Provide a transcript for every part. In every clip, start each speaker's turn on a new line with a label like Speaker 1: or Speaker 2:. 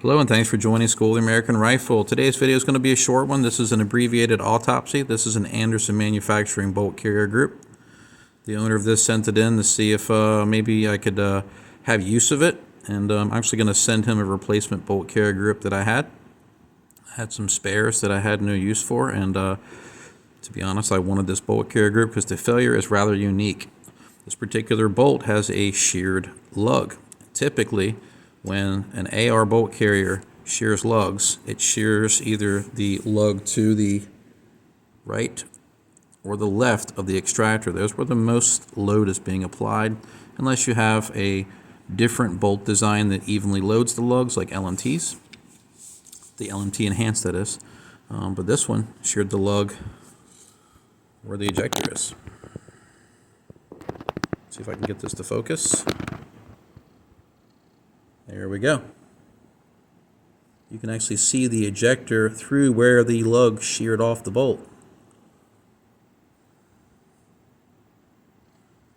Speaker 1: Hello and thanks for joining School of the American Rifle. Today's video is going to be a short one. This is an abbreviated Autopsy. This is an Anderson Manufacturing bolt carrier group. The owner of this sent it in to see if maybe I could have use of it. And I'm actually going to send him a replacement bolt carrier group that I had. I had some spares that I had no use for, and to be honest, I wanted this bolt carrier group because the failure is rather unique. This particular bolt has a sheared lug. Typically, when an AR bolt carrier shears lugs, it shears either the lug to the right or the left of the extractor. Those where the most load is being applied, unless you have a different bolt design that evenly loads the lugs, like LMTs. The LMT enhanced, that is. But this one sheared the lug where the ejector is. See if I can get this to focus. There we go. You can actually see the ejector through where the lug sheared off the bolt.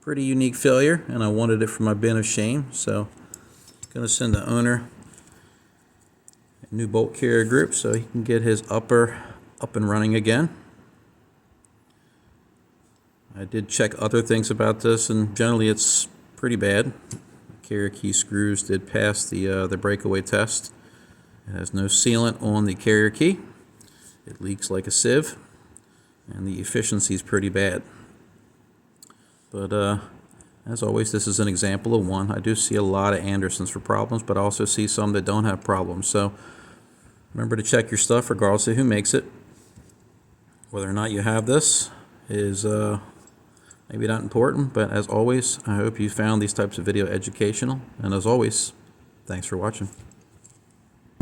Speaker 1: Pretty unique failure, and I wanted it for my bin of shame, so I'm going to send the owner a new bolt carrier group so he can get his upper up and running again. I did check other things about this, and generally it's pretty bad. Carrier key screws did pass the breakaway test. It has no sealant on the carrier key. It leaks like a sieve, and the efficiency is pretty bad. But as always, this is an example of one. I do see a lot of Andersons for problems, but I also see some that don't have problems. So remember to check your stuff regardless of who makes it. Whether or not you have this is maybe not important, but as always, I hope you found these types of video educational. And as always, thanks for watching.